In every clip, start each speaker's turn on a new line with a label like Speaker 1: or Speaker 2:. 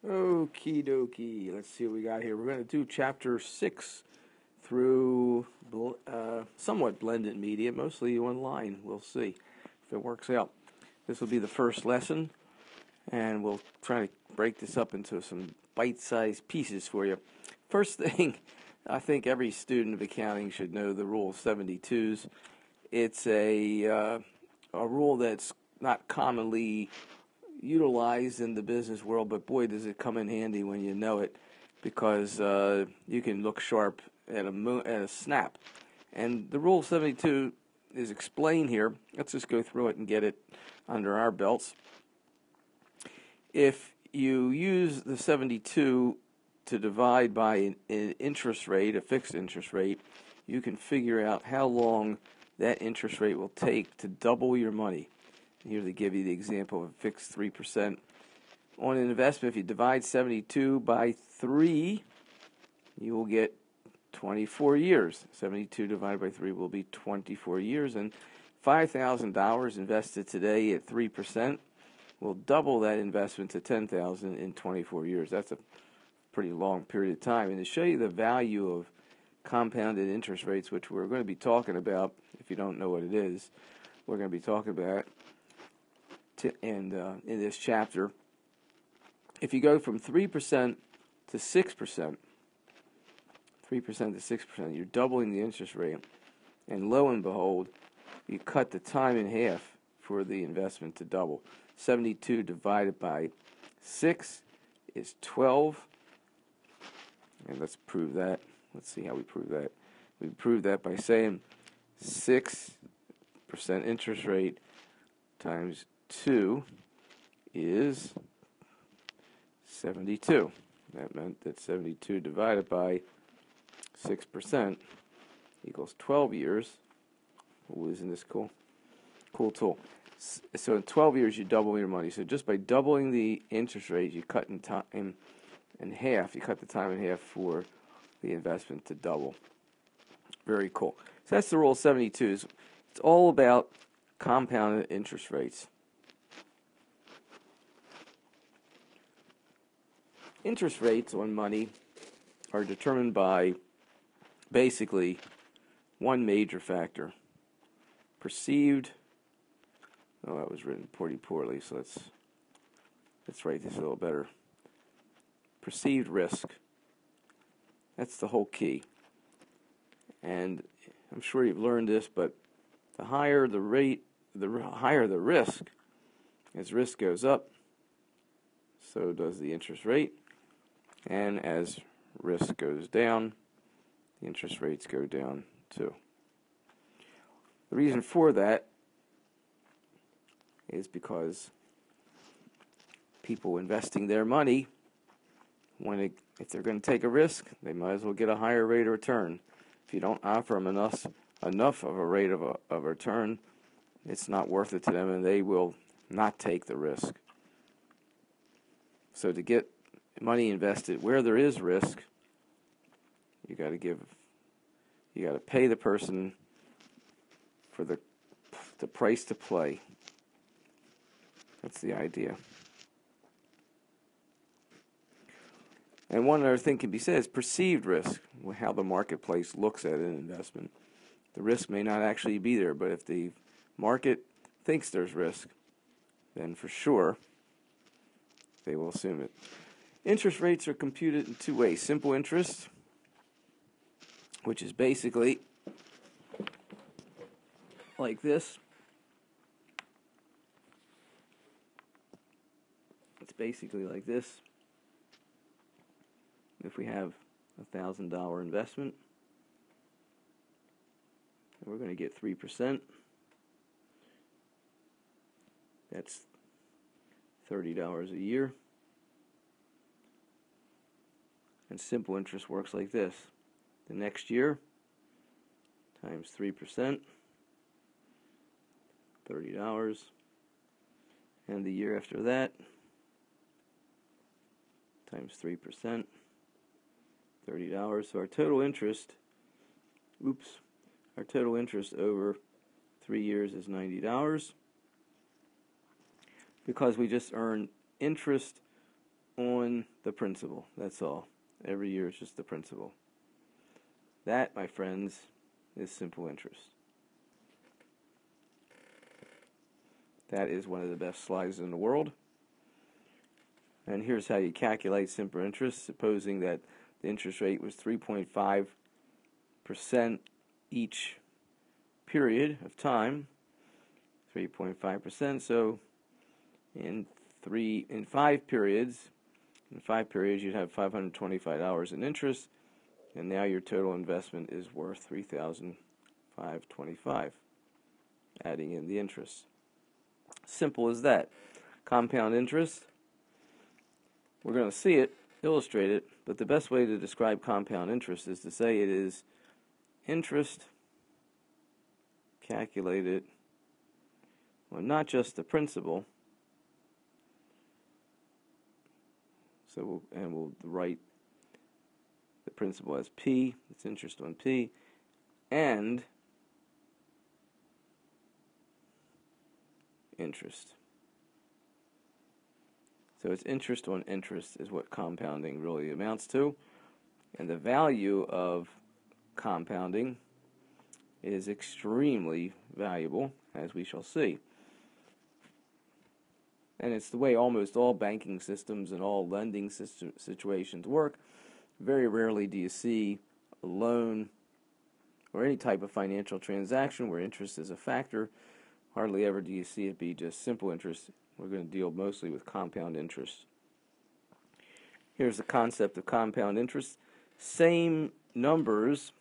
Speaker 1: Okie dokie. Let's see what we got here. We're going to do chapter 6 through somewhat blended media, mostly online. We'll see if it works out. This will be the first lesson, and we'll try to break this up into some bite-sized pieces for you. First thing, I think every student of accounting should know the rule of 72s. It's a rule that's not commonly utilized in the business world, but boy, does it come in handy when you know it, because you can look sharp at a snap. And the rule 72 is explained here. Let's just go through it and get it under our belts. If you use the 72 to divide by an interest rate, a fixed interest rate, you can figure out how long that interest rate will take to double your money. Here they give you the example of a fixed 3%. On an investment, if you divide 72 by 3, you will get 24 years. 72 divided by 3 will be 24 years. And $5,000 invested today at 3% will double that investment to $10,000 in 24 years. That's a pretty long period of time. And to show you the value of compounded interest rates, which we're going to be talking about, if you don't know what it is, we're going to be talking about in this chapter. If you go from 3% to 6%, 3% to 6%, you're doubling the interest rate, and lo and behold, you cut the time in half for the investment to double. 72 divided by 6 is 12, and let's prove that. Let's see how we prove that. We prove that by saying 6% interest rate times 2 is 72. That meant that 72 divided by 6% equals 12 years. Oh, isn't this cool? Cool tool. So in 12 years, you double your money. So just by doubling the interest rate, you cut in time in half. You cut the time in half for the investment to double. Very cool. So that's the rule of 72s. It's all about compounded interest rates. Interest rates on money are determined by basically one major factor. Perceived, that was written pretty poorly, so let's write this a little better. Perceived risk. That's the whole key. And I'm sure you've learned this, but the higher the rate, the higher the risk. As risk goes up, so does the interest rate. And as risk goes down, the interest rates go down too. The reason for that is because people investing their money, if they're going to take a risk, they might as well get a higher rate of return. If you don't offer them enough of a rate of a return, it's not worth it to them, and they will not take the risk. So to get money invested where there is risk, you got to pay the person for the price to play. That's the idea. And one other thing can be said is perceived risk, how the marketplace looks at an investment. The risk may not actually be there, but if the market thinks there's risk, then for sure they will assume it. Interest rates are computed in two ways. Simple interest, which is basically like this. It's basically like this. If we have a $1,000 investment, and we're going to get 3%, that's $30 a year. And simple interest works like this. The next year times 3%, $30. And the year after that times 3%, $30. So our total interest over 3 years is $90. Because we just earned interest on the principal. That's all. Every year it's just the principal. That, my friends, is simple interest. That is one of the best slides in the world. And here's how you calculate simple interest, supposing that the interest rate was 3.5% each period of time. 3.5%. So in 5 periods, you'd have $525 in interest, and now your total investment is worth $3,525, adding in the interest. Simple as that. Compound interest, we're going to see it, illustrate it, but the best way to describe compound interest is to say it is interest calculated on not just the principal. So we'll write the principal as P, it's interest on P, and interest. So it's interest on interest is what compounding really amounts to. And the value of compounding is extremely valuable, as we shall see. And it's the way almost all banking systems and all lending situations work. Very rarely do you see a loan or any type of financial transaction where interest is a factor. Hardly ever do you see it be just simple interest. We're going to deal mostly with compound interest. Here's the concept of compound interest. Same numbers,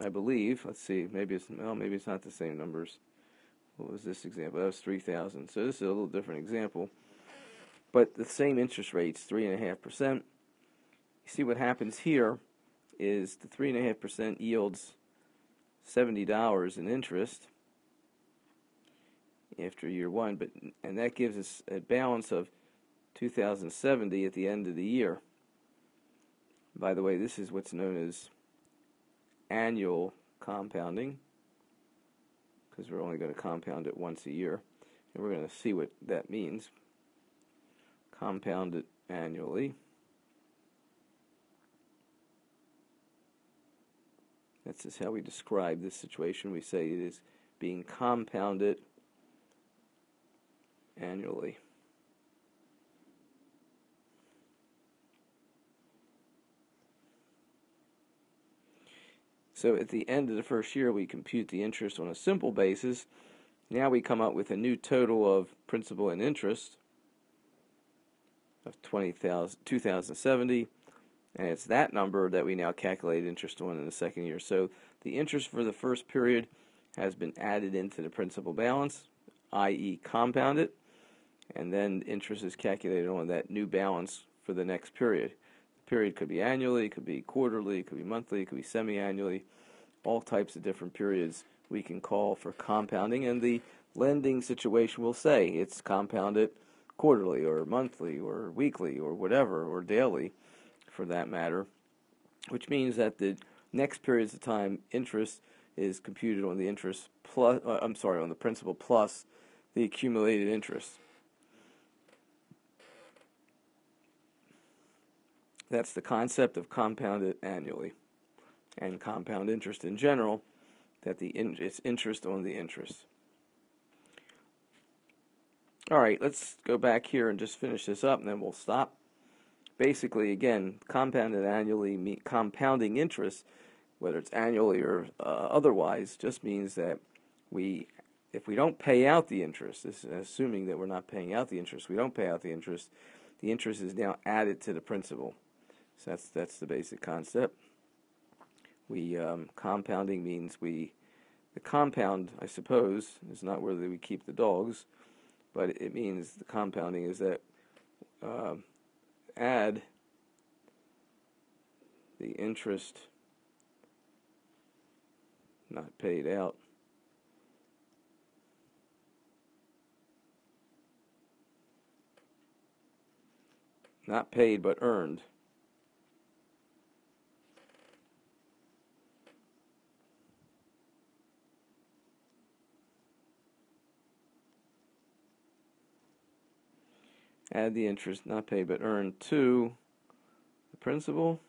Speaker 1: I believe. Let's see. Maybe it's not the same numbers. What was this example? That was 3,000. So this is a little different example. But the same interest rates, 3.5%. You see what happens here is the 3.5% yields $70 in interest after year one, and that gives us a balance of $2,070 at the end of the year. By the way, this is what's known as annual compounding, because we're only going to compound it once a year, and we're going to see what that means. Compound it annually. That's just how we describe this situation. We say it is being compounded annually. So at the end of the first year, we compute the interest on a simple basis. Now we come up with a new total of principal and interest of $2,070, and it's that number that we now calculate interest on in the second year. So the interest for the first period has been added into the principal balance, i.e. compounded, and then interest is calculated on that new balance for the next period. The period could be annually, it could be quarterly, it could be monthly, it could be semi-annually. All types of different periods we can call for compounding, and the lending situation will say it's compounded quarterly or monthly or weekly or whatever, or daily for that matter, which means that the next periods of time interest is computed on the interest plus on the principal plus the accumulated interest. That's the concept of compounded annually, and compound interest in general, that it's interest on the interest. All right, let's go back here and just finish this up, and then we'll stop. Basically, again, compounded annually, compounding interest, whether it's annually or otherwise, just means that if we don't pay out the interest, this is assuming that we're not paying out the interest, we don't pay out the interest is now added to the principal. So that's the basic concept. Compounding means the compound, I suppose, is not whether we keep the dogs, but it means the compounding is that add the interest not paid out not paid but earned add the interest not paid but earned to the principal,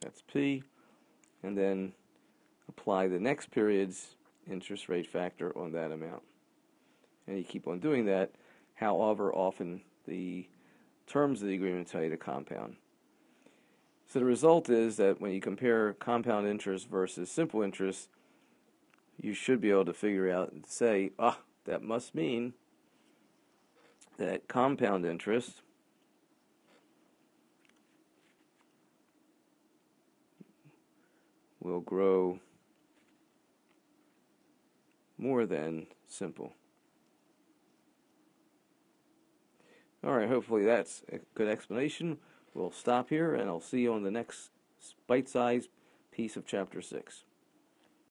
Speaker 1: that's P, and then apply the next period's interest rate factor on that amount. And you keep on doing that, however often the terms of the agreement tell you to compound. So the result is that when you compare compound interest versus simple interest, you should be able to figure out and say, that must mean that compound interest will grow more than simple. All right, hopefully that's a good explanation. We'll stop here, and I'll see you on the next bite-sized piece of Chapter 6.